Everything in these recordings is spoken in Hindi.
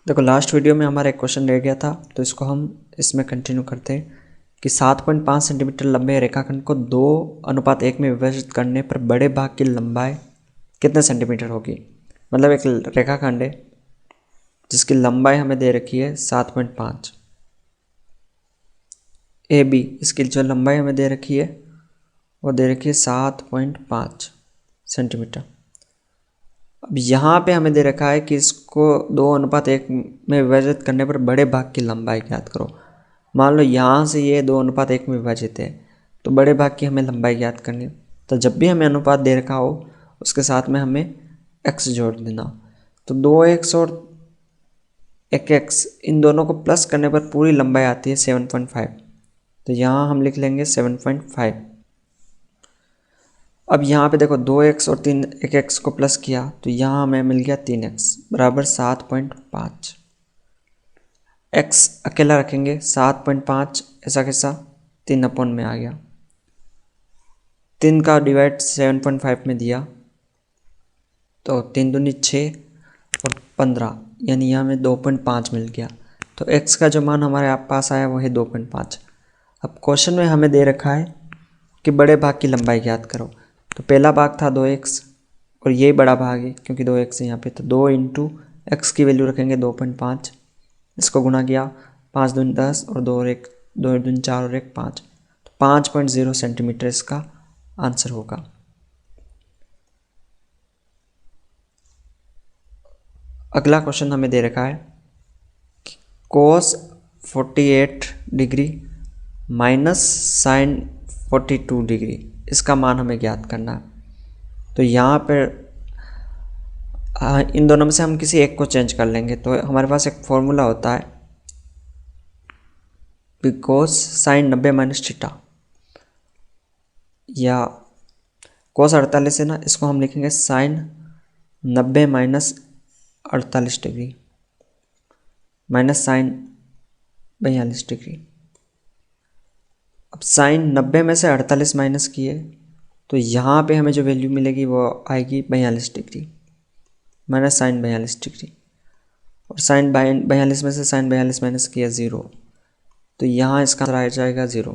देखो लास्ट वीडियो में हमारा एक क्वेश्चन रह गया था, तो इसको हम इसमें कंटिन्यू करते हैं कि 7.5 सेंटीमीटर लंबे रेखाखंड को 2:1 में विभाजित करने पर बड़े भाग की लंबाई कितने सेंटीमीटर होगी। मतलब एक रेखाखंड है जिसकी लंबाई हमें दे रखी है 7.5। ए बी इसकी जो लंबाई हमें दे रखी है वो दे रखी है 7.5 सेंटीमीटर। अब यहाँ पे हमें दे रखा है कि इसको 2:1 में विभाजित करने पर बड़े भाग की लंबाई ज्ञात करो। मान लो यहाँ से ये 2:1 में विभाजित है, तो बड़े भाग की हमें लंबाई ज्ञात करनी है। तो जब भी हमें अनुपात दे रखा हो उसके साथ में हमें x जोड़ देना। तो 2x और 1x इन दोनों को प्लस करने पर पूरी लंबाई आती है 7.5। तो यहाँ हम लिख लेंगे 7.5। अब यहाँ पे देखो 2x और 1x को प्लस किया तो यहाँ हमें मिल गया 3x बराबर 7.5। x अकेला रखेंगे 7.5 ऐसा कैसा 3 में आ गया। 3 का डिवाइड 7.5 में दिया तो 3 दूनी 6 और 15 यानी यहाँ हमें 2.5 मिल गया। तो x का जो मान हमारे पास आया वो है 2.5। अब क्वेश्चन में हमें दे रखा है कि बड़े भाग की लंबाई ज्ञात करो। तो पहला भाग था 2x और ये बड़ा भाग है क्योंकि 2x है यहाँ पे, तो 2 इंटू एक्स की वैल्यू रखेंगे 2.5। इसको गुना किया 5 दूनी 10 और 2 और 1 2 दूनी 4 और 1 5, तो 5.0 सेंटीमीटर इसका आंसर होगा। अगला क्वेश्चन हमें दे रखा है कोस 48 डिग्री माइनस साइन 42 डिग्री, इसका मान हमें ज्ञात करना है। तो यहाँ पर इन दोनों में से हम किसी एक को चेंज कर लेंगे। तो हमारे पास एक फॉर्मूला होता है कोस साइन 90 माइनस थीटा, या कोस 48 है ना, इसको हम लिखेंगे sine 90 minus 48 degree minus sine 42 degree. अब साइन 90 में से 48 माइनस किए तो यहाँ पे हमें जो वैल्यू मिलेगी वो आएगी 42 डिग्री माइनस साइन 42 डिग्री, और साइन 42 में से साइन 42 माइनस किया 0, तो यहाँ इसका आंसर आ जाएगा 0।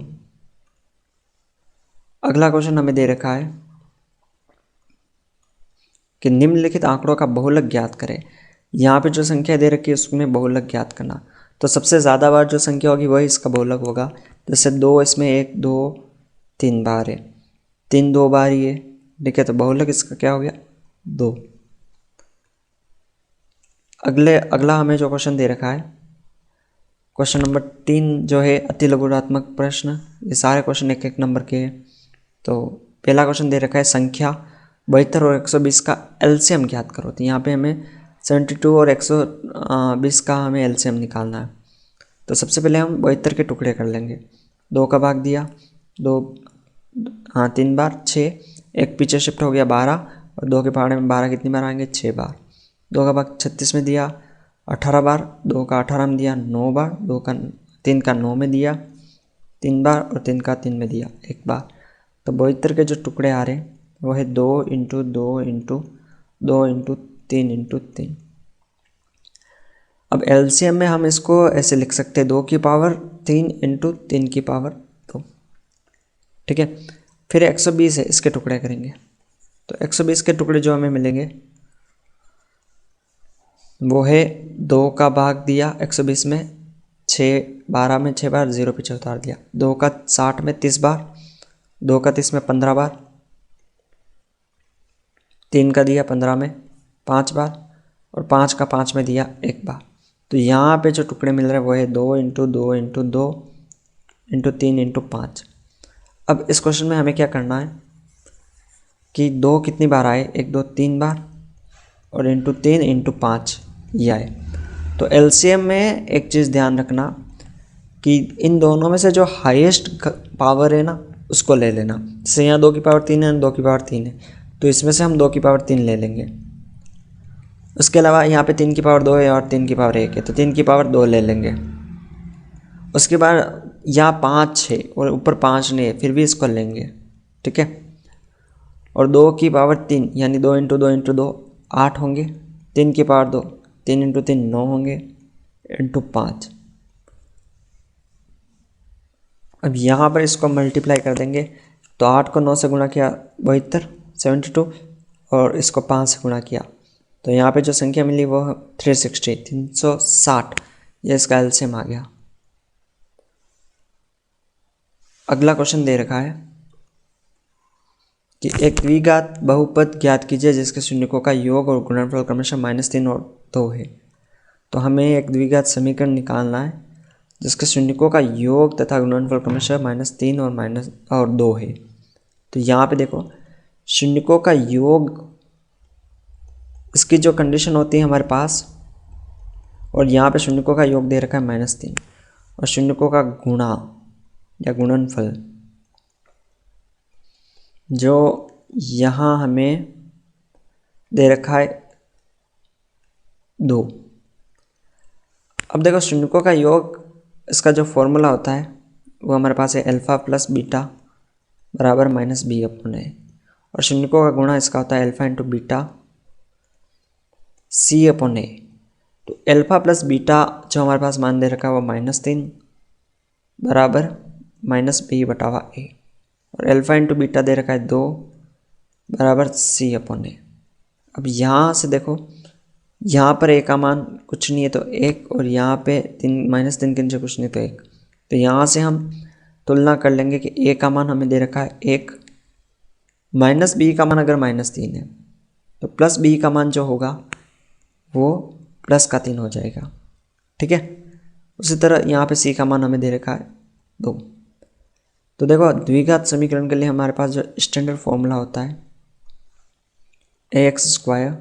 अगला क्वेश्चन हमें दे रखा है कि निम्नलिखित आंकड़ों का बहुलक ज्ञात करें। यहाँ पे जो संख्या दे रखी है उसमें बहुलक ज्ञात करना। तो सबसे ज़्यादा बार जो संख्या होगी वही इसका बहुलक होगा। जैसे 2 इसमें 1 2 3 बार है, 3 2 बार ही है, ठीक है, तो बहुलक इसका क्या हो गया 2। अगला हमें जो क्वेश्चन दे रखा है क्वेश्चन नंबर 3 जो है अति लघुगुणात्मक प्रश्न। ये सारे क्वेश्चन 1-1 नंबर के हैं। तो पहला क्वेश्चन दे रखा है संख्या 72 और 120 का एलसीएम ज्ञात करो। तो यहाँ पे हमें 72 और 120 का हमें एलसीएम निकालना है। तो सबसे पहले हम 72 के टुकड़े कर लेंगे। 2 का भाग दिया 3 बार 6, एक पीछे शिफ्ट हो गया 12, और 2 के पहाड़े में 12 कितनी बार आएंगे 6 बार। 2 का भाग 36 में दिया 18 बार, 2 का 18 में दिया 9 बार, 3 का 9 में दिया 3 बार, और 3 का 3 में दिया 1 बार। तो 72 के जो टुकड़े आ रहे हैं वो है 2 इंटू 2 इंटू 2 इंटू 3 इंटू 3। अब एलसीएम में हम इसको ऐसे लिख सकते हैं 2 की पावर 3 इंटू 3 की पावर 2, ठीक है। फिर 120 है, इसके टुकड़े करेंगे। तो 120 के टुकड़े जो हमें मिलेंगे वो है 2 का भाग दिया 120 में 6 12 में 6 बार, 0 पीछे उतार दिया। 2 का 60 में 30 बार, 2 का 30 में 15 बार, 3 का दिया 15 में 5 बार, और 5 का 5 में दिया 1 बार। तो यहाँ पे जो टुकड़े मिल रहे हैं वो है 2 इंटू 2 इंटू 2 इंटू 3 इंटू 5। अब इस क्वेश्चन में हमें क्या करना है कि 2 कितनी बार आए 1 2 3 बार, और इंटू 3 इंटू 5 ये आए। तो एलसीएम में एक चीज़ ध्यान रखना कि इन दोनों में से जो हाईएस्ट पावर है ना उसको ले लेना। जैसे यहाँ 2 की पावर 3 है, 2 की पावर 3 है, तो इसमें से हम 2 की पावर 3 ले लेंगे। उसके अलावा यहाँ पे 3 की पावर 2 है और 3 की पावर 1 है, तो 3 की पावर 2 ले लेंगे। उसके बाद यहाँ 5 है और ऊपर 5 नहीं है, फिर भी इसको लेंगे, ठीक है। और 2 की पावर 3 यानी 2 इंटू 2 इंटू 2 8 होंगे, 3 की पावर 2 3 इंटू 3 9 होंगे, इंटू 5। अब यहाँ पर इसको मल्टीप्लाई कर देंगे तो 8 को 9 से गुणा किया 72 72, और इसको 5 से गुणा किया तो यहाँ पे जो संख्या मिली वो 360 360, ये इसका एलसीएम आ गया। अगला क्वेश्चन दे रखा है कि एक द्विघात बहुपद ज्ञात कीजिए जिसके शून्यकों का योग और गुणनफल क्रमशः -3 और 2 है। तो हमें एक द्विघात समीकरण निकालना है जिसके शून्यकों का योग तथा गुणनफल क्रमशः -3 और 2 है। तो यहाँ पे देखो शून्यकों का योग, इसकी जो कंडीशन होती है हमारे पास, और यहाँ पे शून्यकों का योग दे रखा है -3, और शून्यकों का गुणा या गुणनफल जो यहाँ हमें दे रखा है 2। अब देखो शून्यकों का योग, इसका जो फॉर्मूला होता है वो हमारे पास है अल्फ़ा प्लस बीटा बराबर -b/a, और शून्यकों का गुणा इसका होता है अल्फ़ा इंटू बीटा c/a। तो अल्फ़ा प्लस बीटा जो हमारे पास मान दे रखा है वो -3 बराबर -b/a, और अल्फ़ा इंटू बीटा दे रखा है 2 बराबर c/a। अब यहाँ से देखो यहाँ पर a का मान कुछ नहीं है तो 1, और यहाँ पे -3 के नीचे कुछ नहीं तो 1। तो यहाँ से हम तुलना कर लेंगे कि a का मान हमें दे रखा है 1, माइनस b का मान अगर -3 है तो प्लस b का मान जो होगा वो +3 हो जाएगा। ठीक है, उसी तरह यहाँ पे c का मान हमें दे रखा है 2। तो देखो द्विघात समीकरण के लिए हमारे पास जो स्टैंडर्ड फॉर्मूला होता है ax²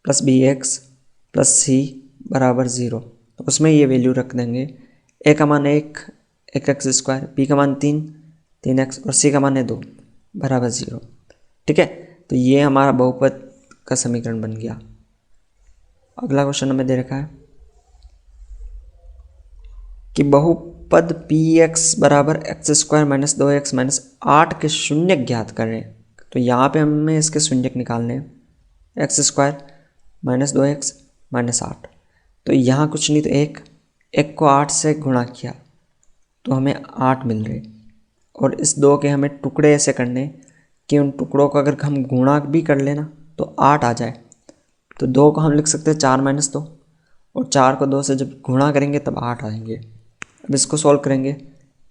+ bx + c बराबर 0, तो उसमें ये वैल्यू रख देंगे। a का मान 1 1x², b का मान 3 3x, और c का मान है 2 बराबर 0। ठीक है, तो ये हमारा बहुपद का समीकरण बन गया। अगला क्वेश्चन हमें दे रखा है कि बहुपद px बराबर x² - 2x - 8 के शून्यक ज्ञात करें। तो यहाँ पे हमें इसके शून्यक निकालने हैं, x² - 2x - 8। तो यहाँ कुछ नहीं तो 1 को 8 से गुणा किया तो हमें 8 मिल रहे, और इस 2 के हमें टुकड़े ऐसे करने कि उन टुकड़ों को अगर हम गुणा भी कर लेना तो 8 आ जाए। तो 2 को हम लिख सकते हैं 4 - 2, और 4 को 2 से जब गुणा करेंगे तब 8 आएंगे। अब इसको सॉल्व करेंगे,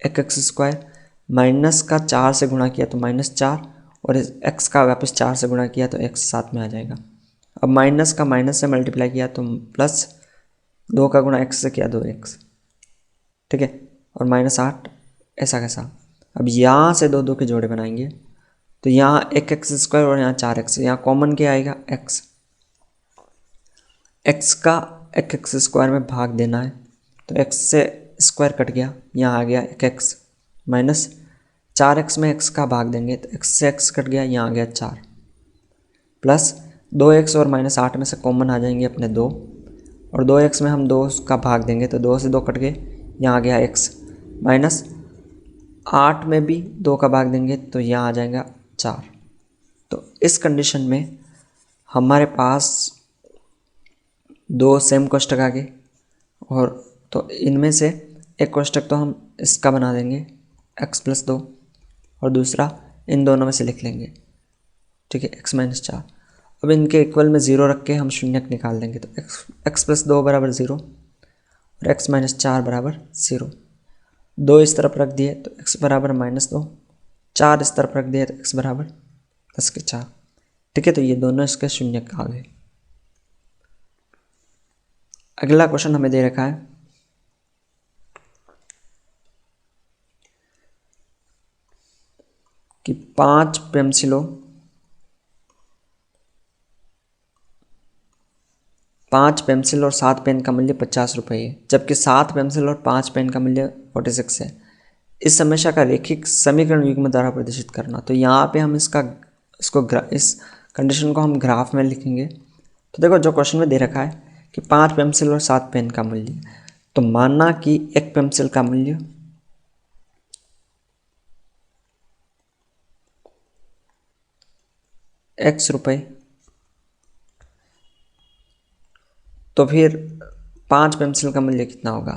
x² माइनस का 4 से गुणा किया तो -4, और इस x का वापस 4 से गुणा किया तो x साथ में आ जाएगा। अब माइनस का माइनस से मल्टीप्लाई किया तो प्लस 2 का गुणा x से किया 2x। ठीक है, और -8 ऐसा कैसा। अब यहाँ से 2 के जोड़े बनाएंगे तो यहाँ 1x² और यहाँ 4x, यहाँ कॉमन क्या आएगा x का 1x² में भाग देना है तो x से स्क्वायर कट गया, यहाँ आ गया 1x, माइनस 4x में x का भाग देंगे तो x से x कट गया, यहाँ आ गया 4, प्लस 2x और -8 में से कॉमन आ जाएंगे अपने 2, और 2x में हम 2 का भाग देंगे तो 2 से 2 कट गए, यहाँ आ गया x, माइनस 8 में भी 2 का भाग देंगे तो यहाँ आ जाएगा 4। तो इस कंडीशन में हमारे पास 2 सेम कोष्ठक आ गए, और तो इनमें से एक कोष्ठक तो हम इसका बना देंगे x + 2, और दूसरा इन दोनों में से लिख लेंगे। ठीक है, x - 4। अब इनके इक्वल में 0 रख के हम शून्यक निकाल देंगे तो x + 2 बराबर 0 और x - 4 बराबर 0। 2 इस तरफ रख दिए तो x बराबर -2, 4 इस तरफ रख दिए तो x बराबर 10⁴। ठीक है, तो ये दोनों इसके शून्यक आ गए। अगला क्वेश्चन हमें दे रखा है कि 5 पेंसिलों 5 पेंसिल और 7 पेन का मूल्य 50 रुपये है, जबकि 7 पेंसिल और 5 पेन का मूल्य 46 है। इस समस्या का रैखिक समीकरण युग्म द्वारा प्रदर्शित करना। तो यहाँ पे हम इस कंडीशन को हम ग्राफ में लिखेंगे। तो देखो जो क्वेश्चन में दे रखा है कि 5 पेंसिल और 7 पेन का मूल्य, तो मानना कि एक पेंसिल का मूल्य x रुपये, तो फिर 5 पेंसिल का मूल्य कितना होगा,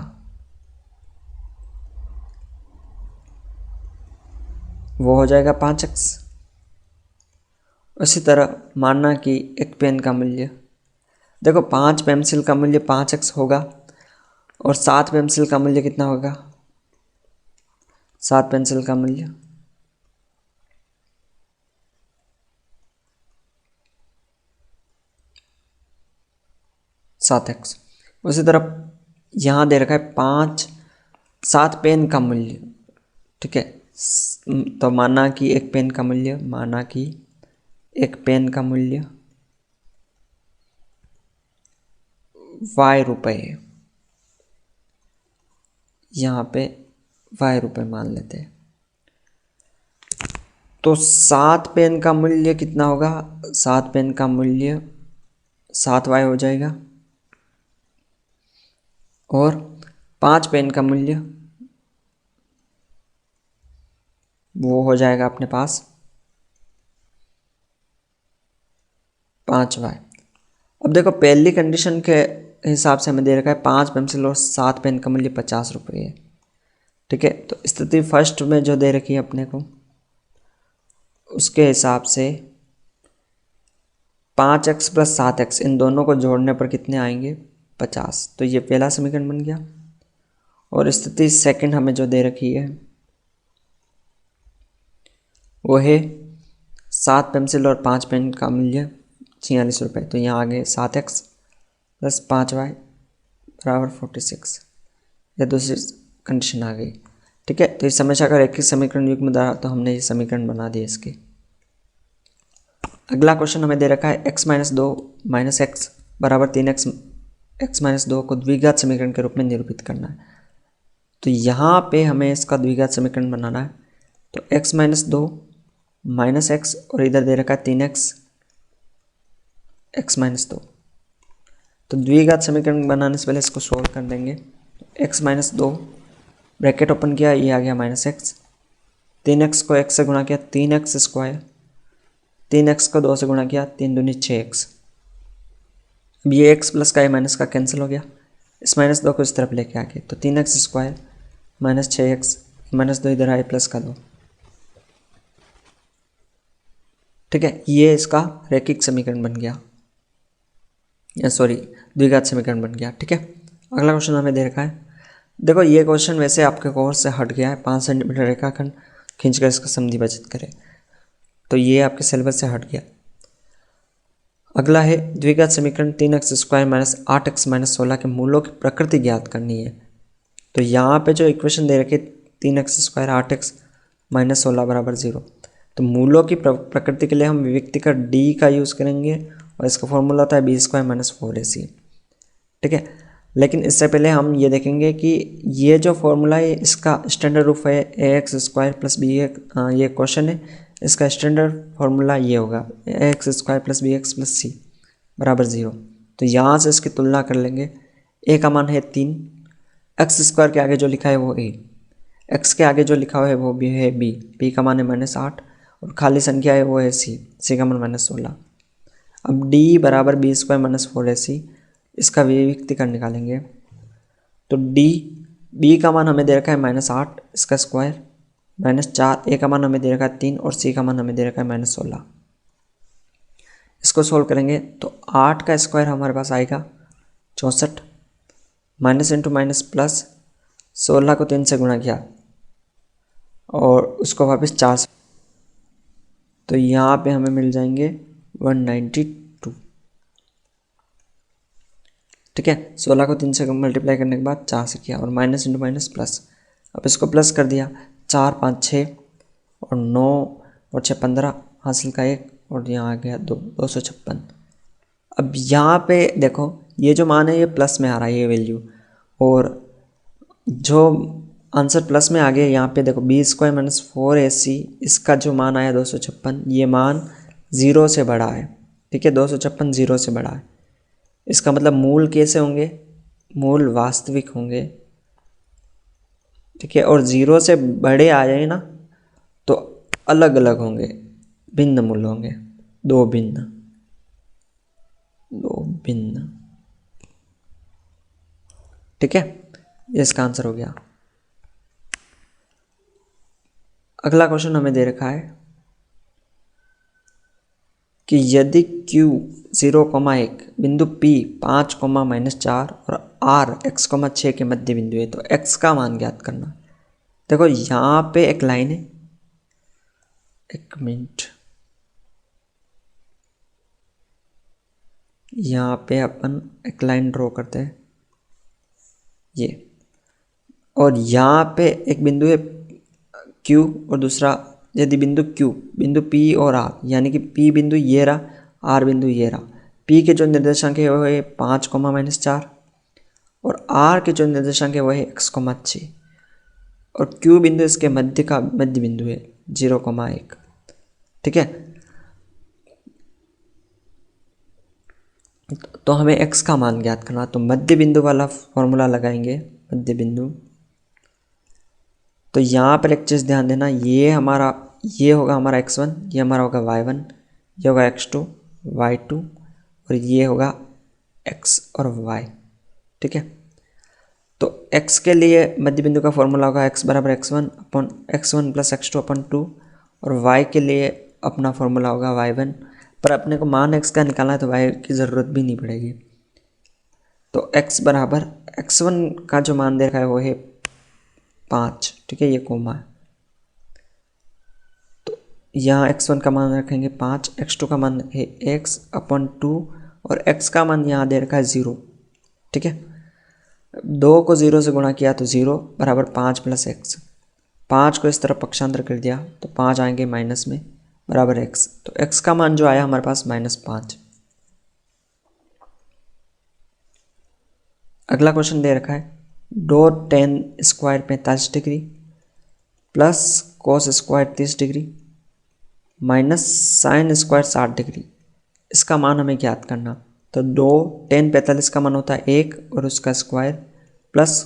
वो हो जाएगा 5x। उसी तरह मानना कि एक पेन का मूल्य, देखो 5 पेंसिल का मूल्य 5x होगा और 7 पेंसिल का मूल्य कितना होगा, 7 पेंसिल का मूल्य 7x। उसी तरह यहाँ दे रखा है 7 पेन का मूल्य, ठीक है। तो माना कि एक पेन का मूल्य, माना कि एक पेन का मूल्य ₹y, यहाँ पे ₹y मान लेते हैं। तो 7 पेन का मूल्य कितना होगा, 7 पेन का मूल्य 7y हो जाएगा और 5 पेन का मूल्य वो हो जाएगा अपने पास 5y। अब देखो पहली कंडीशन के हिसाब से हमें दे रखा है 5 पेंसिल और 7 पेन का मूल्य ₹50 है, ठीक है। तो स्थिति फर्स्ट में जो दे रखी है अपने को, उसके हिसाब से 5x + 7x इन दोनों को जोड़ने पर कितने आएंगे, 50। तो ये पहला समीकरण बन गया। और स्थिति सेकंड हमें जो दे रखी है वो है 7 पेंसिल और 5 पेन का मूल्य ₹46। तो यहाँ आगे 7x + 5y = 46, यह दूसरी कंडीशन आ गई, ठीक है। तो इस समस्या का रैखिक समीकरण युग्म द्वारा, तो हमने ये समीकरण बना दिए इसके। अगला क्वेश्चन हमें दे रखा है x - 2 - x = 3x, x - 2 को द्विघात समीकरण के रूप में निरूपित करना है। तो यहाँ पे हमें इसका द्विघात समीकरण बनाना है। तो x - 2 - x और इधर दे रखा है 3x, x - 2। तो द्विघात समीकरण बनाने से पहले इसको सोल्व कर देंगे। x - 2 ब्रैकेट ओपन किया, ये आ गया -x, 3x को x से गुणा किया 3x², 3x को 2 से गुणा किया 3 दूनी 6x। अब ये x प्लस का ये माइनस का कैंसिल हो गया, इस -2 को इस तरफ लेके आ गए। तो 3x² - 6x, -2 इधर आए प्लस का 2, ठीक है। ये इसका रैखिक समीकरण बन गया, या सॉरी द्विघात समीकरण बन गया, ठीक है। अगला क्वेश्चन हमें दे रखा है। देखो ये क्वेश्चन वैसे आपके कोर्स से हट गया है, 5 सेंटीमीटर रेखाखंड खींचकर इसका समधि बचत करें, तो ये आपके सिलेबस से हट गया। अगला है द्विघात समीकरण 3x² - 8x - 16 के मूलों की प्रकृति ज्ञात करनी है। तो यहाँ पे जो इक्वेशन दे रखी 3x² 8x - 16 = 0। तो मूलों की प्रकृति के लिए हम विविक्तिकर d का यूज़ करेंगे और इसका फॉर्मूला होता है b² - 4ac, ठीक है। लेकिन इससे पहले हम ये देखेंगे कि ये जो फॉर्मूला है इसका स्टैंडर्ड रूप है ax² + b, ये क्वेश्चन है, इसका स्टैंडर्ड फार्मूला ये होगा ax² + bx + c = 0। तो यहाँ से इसकी तुलना कर लेंगे। a का मान है 3, x² के आगे जो लिखा है वो a, x के आगे जो लिखा हुआ है वो भी है b का मान है -8 और खाली संख्या है वो है c का मान -16। अब d = b² - 4ac, इसका विविक्तिकर निकालेंगे। तो b का मान हमें दे रखा है -8, इसका स्क्वायर -4, a का मान हमें दे रखा है 3 और c का मान हमें दे रखा है -16। इसको सोल्व करेंगे तो 8 का स्क्वायर हमारे पास आएगा 64, माइनस इंटू माइनस प्लस, 16 को 3 से गुणा किया और उसको वापस 4 से, तो यहाँ पे हमें मिल जाएंगे 192, ठीक है। 16 को 3 से मल्टीप्लाई करने के बाद 4 से किया और माइनस इंटू माइनस प्लस, अब इसको प्लस कर दिया, 4 5 6 और 9 और 6 15, हासिल का 1 और यहाँ आ गया 256। अब यहाँ पे देखो ये जो मान है ये प्लस में आ रहा है ये वैल्यू, और जो आंसर प्लस में आ गया यहाँ पे देखो b² - 4ac, इसका जो मान आया 256, ये मान 0 से बड़ा है, ठीक है। 256 0 से बड़ा है, इसका मतलब मूल कैसे होंगे, मूल वास्तविक होंगे, ठीक है। और 0 से बड़े आ जाए ना तो अलग अलग होंगे, भिन्न मूल होंगे, दो भिन्न। ठीक है, ये इसका आंसर हो गया। अगला क्वेश्चन हमें दे रखा है कि यदि Q 0,1 बिंदु P 5,-4 और R x,6 के मध्य बिंदु है तो x का मान ज्ञात करना। देखो यहाँ पे एक लाइन है, एक मिनट, यहाँ पे अपन एक लाइन ड्रॉ करते हैं ये, और यहाँ पे एक बिंदु है Q और दूसरा यदि बिंदु Q बिंदु P और R, यानी कि P बिंदु ये रहा, R बिंदु ये रहा। P के जो निर्देशांक है वो है 5,-4 और R के जो निर्देशांक है वो है x,6 और Q बिंदु इसके मध्य बिंदु है 0,1। ठीक है, तो हमें x का मान ज्ञात करना, तो मध्य बिंदु वाला फॉर्मूला लगाएंगे। मध्य बिंदु, तो यहाँ पर एक चीज़ ध्यान देना, ये होगा हमारा x1, ये हमारा होगा y1, ये होगा x2 y2 और ये होगा x और y। ठीक है, तो x के लिए मध्य बिंदु का फॉर्मूला होगा x बराबर x1 upon x1 plus x2 upon 2 और y के लिए अपना फॉर्मूला होगा y1, पर अपने को मान x का निकालना है तो y की ज़रूरत भी नहीं पड़ेगी। तो x बराबर x1 का जो मान दे रखा है वो है 5। ठीक है, ये कोमा है, तो यहाँ x1 का मान रखेंगे 5, x2 का मान है x अपॉन 2 और x का मान यहाँ दे रखा है 0। ठीक है, 2 को 0 से गुणा किया तो 0 बराबर 5 प्लस x, 5 को इस तरफ पक्षांतर कर दिया तो 5 आएंगे माइनस में बराबर x, तो x का मान जो आया हमारे पास -5। अगला क्वेश्चन दे रखा है डो tan square 45 degree plus cos square 30 degree minus sine square 60 degree, इसका मान हमें ज्ञात करना। तो डो tan 45 का मान होता है 1 और उसका स्क्वायर प्लस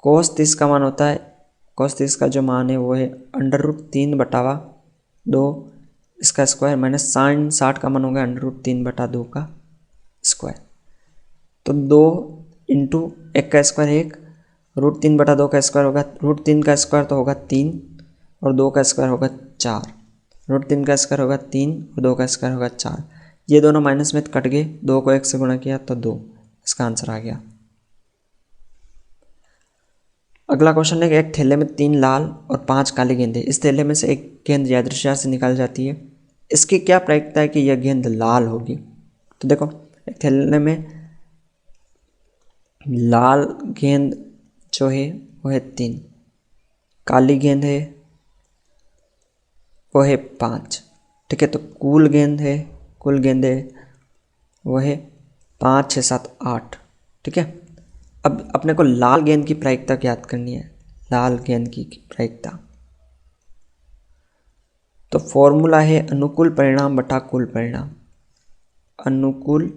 cos 30 का मान होता है, cos 30 का जो मान है वो है √3/2 इसका स्क्वायर माइनस साइन 60 का मान होगा √3/2 का स्क्वायर। तो 2 इंटू 1 का स्क्वायर 1, √3/2 का स्क्वायर होगा, √3 का स्क्वायर तो होगा 3 और 2 का स्क्वायर होगा 4, √3 का स्क्वायर होगा 3 और 2 का स्क्वायर होगा 4। ये दोनों माइनस में कट गए, 2 को 1 से गुणा किया तो 2, इसका आंसर आ गया। अगला क्वेश्चन है कि एक थैले में 3 लाल और 5 काली गेंद है, इस थैले में से एक गेंद यादृच्छिक से निकाली जाती है, इसकी क्या प्रायिकता है कि यह गेंद लाल होगी। तो देखो एक थैले में लाल गेंद जो है वो है 3, काली गेंद है वो है 5। ठीक है, तो कुल गेंद है वो है 5, 6, 7, 8। ठीक है, अब अपने को लाल गेंद की प्रायिकता ज्ञात करनी है, लाल गेंद की प्रायिकता। तो फॉर्मूला है अनुकूल परिणाम बटा कुल परिणाम, अनुकूल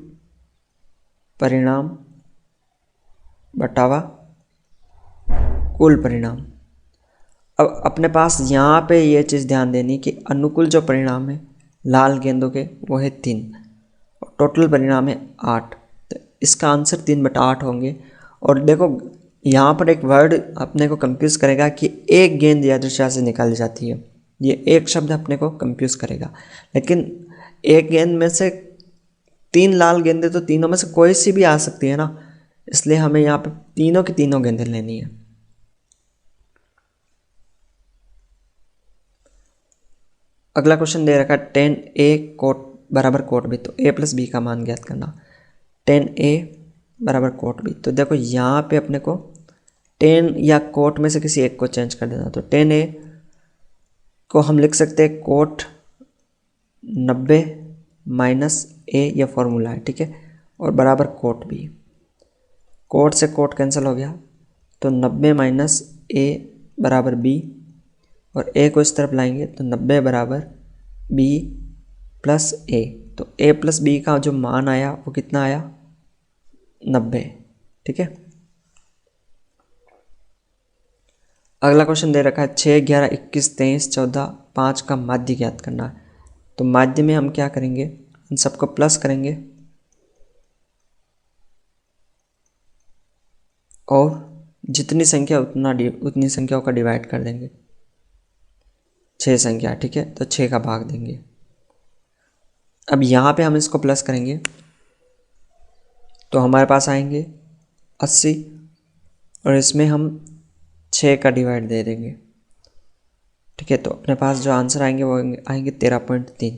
परिणाम बटावा कुल परिणाम। अब अपने पास यहाँ पे ये चीज़ ध्यान देनी कि अनुकूल जो परिणाम है लाल गेंदों के वो है 3 और टोटल परिणाम है 8, तो इसका आंसर 3/8 होंगे। और देखो यहाँ पर एक वर्ड अपने को कंफ्यूज करेगा कि एक गेंद यादृच्छिक से निकाली जाती है, ये एक शब्द अपने को कंफ्यूज करेगा, लेकिन एक गेंद में से 3 लाल गेंदें तो तीनों में से कोई सी भी आ सकती है ना, इसलिए हमें यहाँ पे तीनों की तीनों गेंदें लेनी है। अगला क्वेश्चन दे रखा है tan a कोट बराबर कोट b, तो a प्लस b का मान ज्ञात करना। tan a बराबर कोट b, तो देखो यहाँ पे अपने को tan या कोट में से किसी एक को चेंज कर देना, तो tan a को हम लिख सकते हैं कोट 90 माइनस a, यह फॉर्मूला है। ठीक है, और बराबर कोट b, कोट से कोट कैंसिल हो गया तो 90 माइनस a बराबर b और a को इस तरफ लाएंगे तो 90 बराबर b प्लस a, तो a प्लस b का जो मान आया वो कितना आया 90। ठीक है, अगला क्वेश्चन दे रखा है 6, 11, 21, 23, 14, 5 का माध्य ज्ञात करना है। तो माध्य में हम क्या करेंगे, इन सबको प्लस करेंगे और जितनी संख्या उतनी संख्याओं का डिवाइड कर देंगे। 6 संख्या, ठीक है, तो 6 का भाग देंगे। अब यहाँ पे हम इसको प्लस करेंगे तो हमारे पास आएंगे 80 और इसमें हम 6 का डिवाइड दे देंगे, ठीक है। तो अपने पास जो आंसर आएंगे वो आएंगे 13.3।